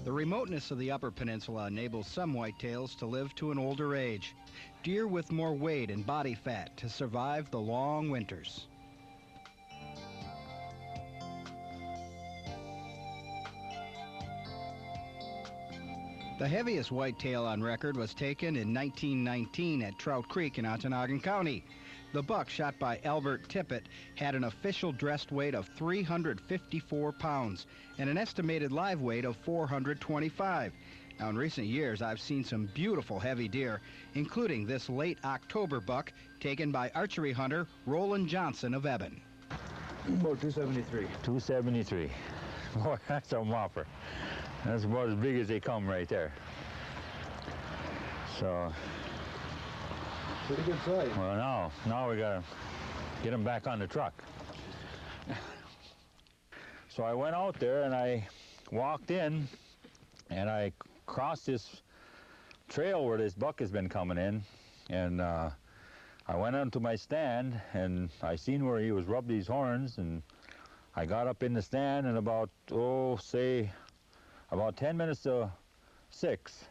The remoteness of the Upper Peninsula enables some whitetails to live to an older age. Deer with more weight and body fat to survive the long winters. The heaviest whitetail on record was taken in 1919 at Trout Creek in Ontonagon County. The buck shot by Albert Tippett had an official dressed weight of 354 pounds and an estimated live weight of 425. Now, in recent years, I've seen some beautiful heavy deer, including this late October buck taken by archery hunter Roland Johnson of Eben. About 273. 273. Boy, that's a whopper. That's about as big as they come right there. So. Pretty good size. Well, now we gotta get them back on the truck. So I went out there and I walked in and I crossed this trail where this buck has been coming in, and I went onto my stand and I seen where he was rubbed these horns, and I got up in the stand, and about, say, about 10 minutes to 6,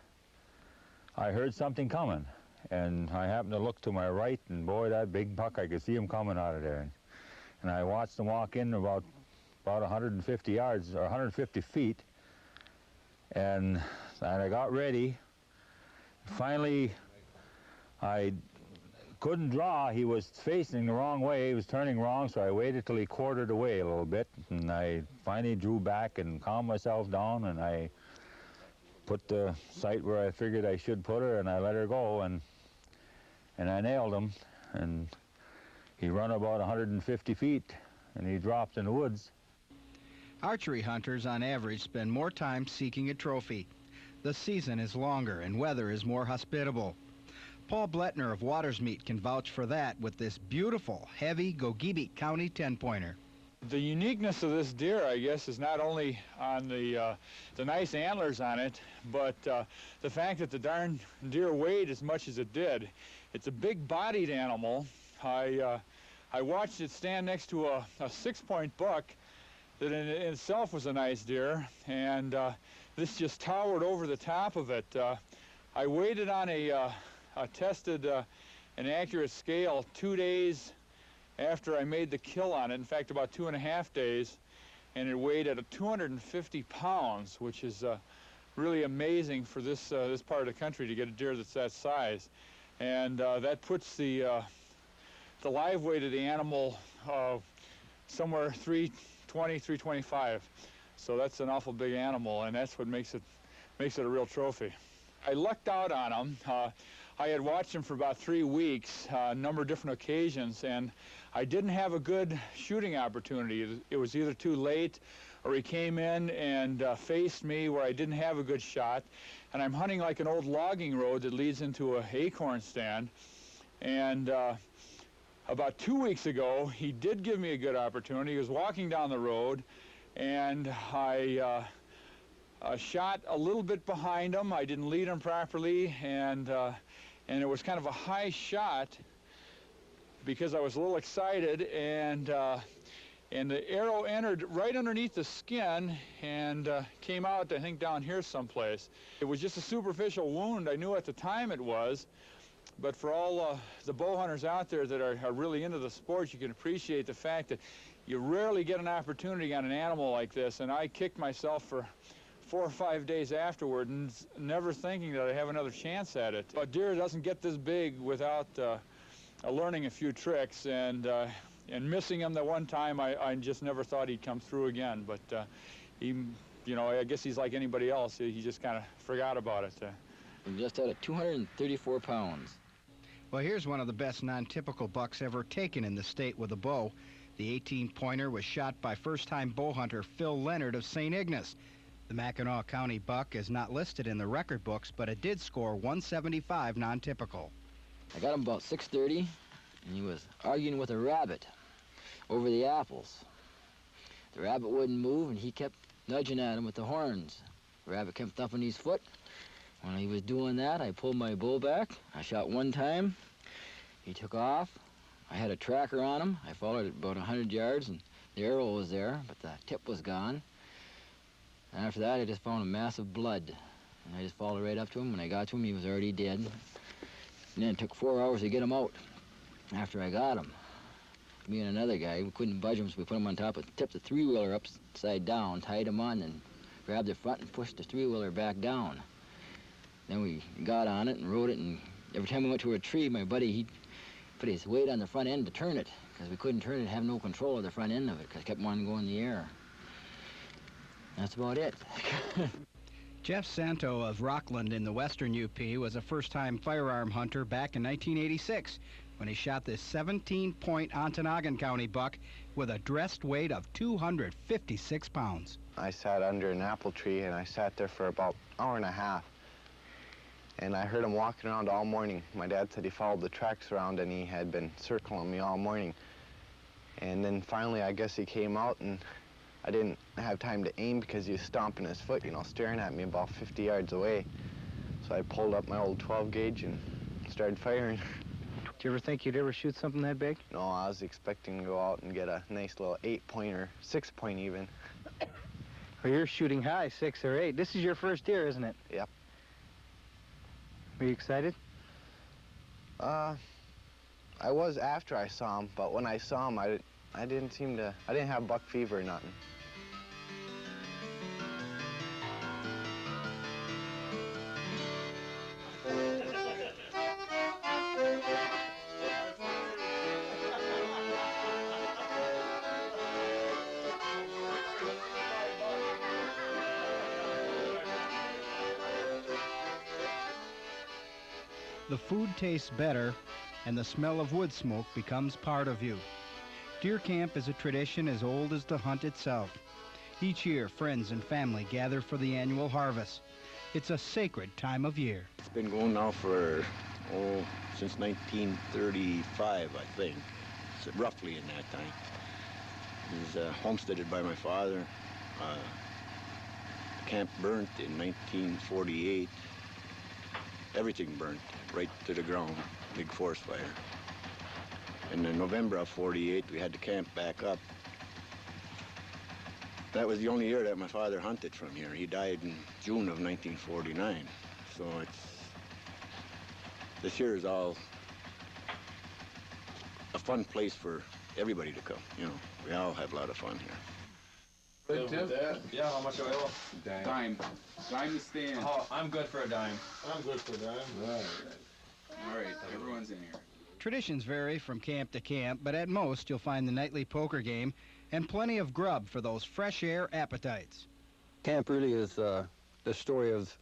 I heard something coming. And I happened to look to my right, and boy, that big buck, I could see him coming out of there. And I watched him walk in about 150 yards, or 150 feet. And I got ready. Finally, I couldn't draw. He was facing the wrong way. He was turning wrong, so I waited till he quartered away a little bit. And I finally drew back and calmed myself down, and I put the sight where I figured I should put her, and I let her go, and I nailed him, and he run about 150 feet, and he dropped in the woods. Archery hunters, on average, spend more time seeking a trophy. The season is longer and weather is more hospitable. Paul Bletner of Watersmeet can vouch for that with this beautiful, heavy Gogebic County 10-pointer. The uniqueness of this deer, I guess, is not only on the nice antlers on it, but the fact that the darn deer weighed as much as it did. It's a big-bodied animal. I watched it stand next to a 6-point buck that in itself was a nice deer, and this just towered over the top of it. I weighed it on a tested and accurate scale 2 days after I made the kill on it, in fact about 2.5 days, and it weighed at 250 pounds, which is really amazing for this part of the country to get a deer that's that size. And that puts the live weight of the animal somewhere 320, 325. So that's an awful big animal, and that's what makes it a real trophy. I lucked out on him. I had watched him for about 3 weeks, a number of different occasions, and I didn't have a good shooting opportunity. It was either too late, or he came in and faced me where I didn't have a good shot. And I'm hunting like an old logging road that leads into an acorn stand. And about 2 weeks ago, he did give me a good opportunity. He was walking down the road, and I shot a little bit behind him. I didn't lead him properly, and it was kind of a high shot because I was a little excited, and the arrow entered right underneath the skin and came out, I think, down here someplace. It was just a superficial wound. I knew at the time it was, but for all the bow hunters out there that are really into the sport, you can appreciate the fact that you rarely get an opportunity on an animal like this, and I kicked myself for 4 or 5 days afterward, and never thinking that I have another chance at it. A deer doesn't get this big without learning a few tricks, and missing him that one time, I just never thought he'd come through again. But I guess he's like anybody else. He just kind of forgot about it. We just had 234 pounds. Well, here's one of the best non-typical bucks ever taken in the state with a bow. The 18-pointer was shot by first-time bow hunter Phil Leonard of St. Ignace. The Mackinac County buck is not listed in the record books, but it did score 175 non-typical. I got him about 6:30, and he was arguing with a rabbit over the apples. The rabbit wouldn't move, and he kept nudging at him with the horns. The rabbit kept thumping his foot. When he was doing that, I pulled my bow back. I shot one time. He took off. I had a tracker on him. I followed it about 100 yards, and the arrow was there, but the tip was gone. And after that, I just found a mass of blood. And I just followed right up to him. When I got to him, he was already dead. And then it took 4 hours to get him out. After I got him, me and another guy, we couldn't budge him, so we put him on top, tipped the three-wheeler upside down, tied him on, and grabbed the front and pushed the three-wheeler back down. Then we got on it and rode it, and every time we went to a tree, my buddy, he'd put his weight on the front end to turn it, because we couldn't turn it and have no control of the front end of it, because it kept wanting to go in the air. That's about it. Jeff Santo of Rockland in the western UP was a first-time firearm hunter back in 1986 when he shot this 17-point Ontonagon County buck with a dressed weight of 256 pounds. I sat under an apple tree, and I sat there for about an hour and a half. And I heard him walking around all morning. My dad said he followed the tracks around, and he had been circling me all morning. And then finally, I guess he came out, and I didn't have time to aim because he was stomping his foot, you know, staring at me about 50 yards away. So I pulled up my old 12 gauge and started firing. Did you ever think you'd ever shoot something that big? No, I was expecting to go out and get a nice little 8-point or 6-point even. Well, you're shooting high, 6 or 8. This is your first deer, isn't it? Yep. Were you excited? I was after I saw him, but when I saw him, I didn't have buck fever or nothing. The food tastes better, and the smell of wood smoke becomes part of you. Deer camp is a tradition as old as the hunt itself. Each year, friends and family gather for the annual harvest. It's a sacred time of year. It's been going now for, since 1935, I think. It's roughly in that time. It was homesteaded by my father. Camp burnt in 1948. Everything burnt right to the ground, big forest fire. And in November of '48, we had the camp back up. That was the only year that my father hunted from here. He died in June of 1949. So this year is all a fun place for everybody to come. You know, we all have a lot of fun here. Good, Tim? Yeah, how much oil? Dime. Dime to stand. Oh, I'm good for a dime. I'm good for that. All right, everyone's in here. Traditions vary from camp to camp, but at most you'll find the nightly poker game and plenty of grub for those fresh air appetites. Camp really is the story of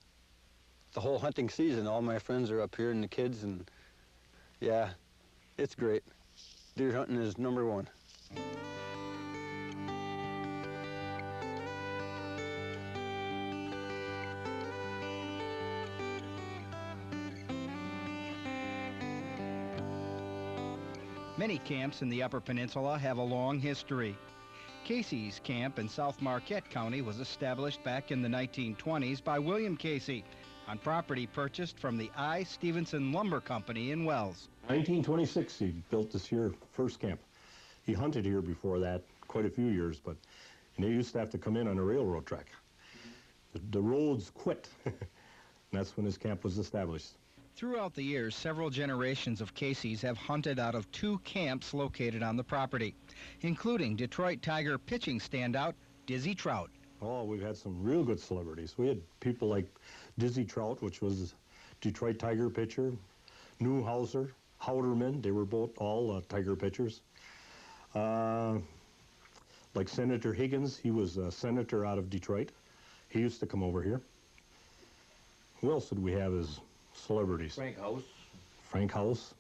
the whole hunting season. All my friends are up here and the kids, and yeah, it's great. Deer hunting is #1. Many camps in the Upper Peninsula have a long history. Casey's Camp in South Marquette County was established back in the 1920s by William Casey on property purchased from the I. Stevenson Lumber Company in Wells. 1926, he built this here first camp. He hunted here before that quite a few years, but they used to have to come in on a railroad track. The roads quit, and that's when his camp was established. Throughout the years, several generations of Caseys have hunted out of 2 camps located on the property, including Detroit Tiger pitching standout Dizzy Trout. Oh, we've had some real good celebrities. We had people like Dizzy Trout, which was Detroit Tiger pitcher, Newhauser, Howderman. They were both all Tiger pitchers. Like Senator Higgins, he was a senator out of Detroit. He used to come over here. Who else did we have as celebrities? Frank House. Frank House.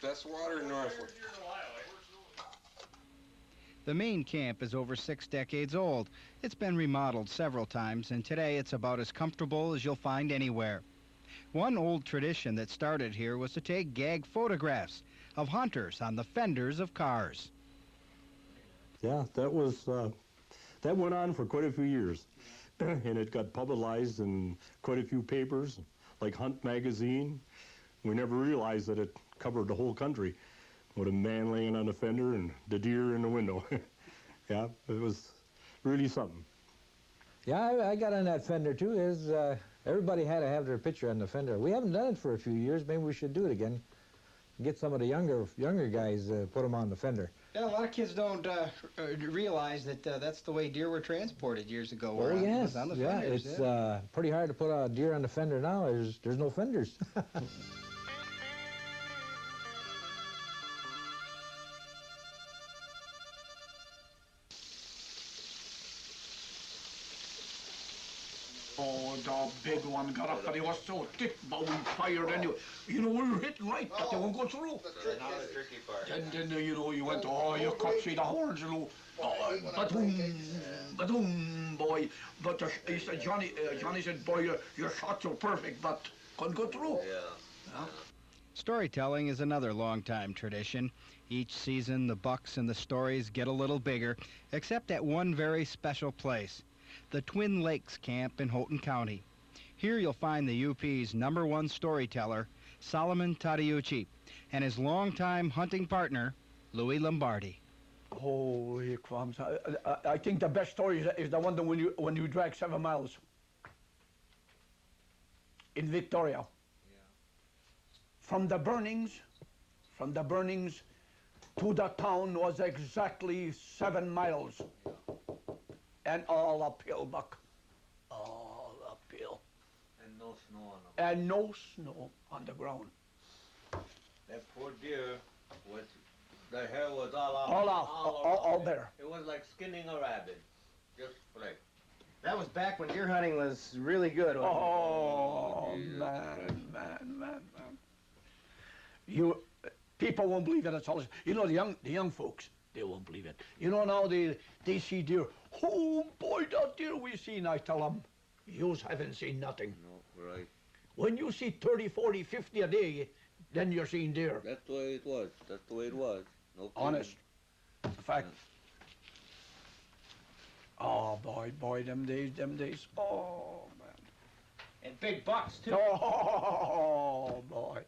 Best water in Norfolk. The main camp is over 6 decades old. It's been remodeled several times, and today it's about as comfortable as you'll find anywhere. One old tradition that started here was to take gag photographs of hunters on the fenders of cars. Yeah, that went on for quite a few years. And it got publicized in quite a few papers, like Hunt Magazine. We never realized that it covered the whole country. with a man laying on the fender and the deer in the window. Yeah, it was really something. Yeah, I got on that fender too. Everybody had to have their picture on the fender. We haven't done it for a few years. Maybe we should do it again. Get some of the younger guys, put them on the fender. Yeah, a lot of kids don't realize that that's the way deer were transported years ago. Oh, yes. On the Yeah, fenders, it's pretty hard to put a deer on the fender now. There's no fenders. Oh, the big one got up, but he was so thick, but we fired anyway. You know, we were hitting right, but they won't go through. Now the tricky part. Then you know, you went, oh, you cut through the horns, you know. Oh, ba-doom, boy. But he said, Johnny said, boy, your shots are perfect, but couldn't go through. Yeah. Storytelling is another long-time tradition. Each season, the bucks and the stories get a little bigger, except at one very special place, the Twin Lakes Camp in Houghton County. Here you'll find the UP's #1 storyteller, Solomon Tadeucci, and his longtime hunting partner, Louis Lombardi. Holy crumbs. I think the best story is the one that when you drag 7 miles in Victoria. Yeah. From the burnings to the town was exactly 7 miles. Yeah. And all uphill, Buck. All uphill. And no snow on them. And no snow on the ground. That poor deer, the hair was all out. All there. It was like skinning a rabbit. Just like. That was back when deer hunting was really good. Oh, man. People won't believe it at all. You know, the young folks, they won't believe it. You know, now they see deer. Oh, boy, that deer we seen, I tell them. You haven't seen nothing. No, right. When you see 30, 40, 50 a day, then you're seeing deer. That's the way it was. That's the way it was. No kidding. Honest. In fact. Yeah. Oh, boy, them days. Oh, man. And big bucks, too. Oh, boy.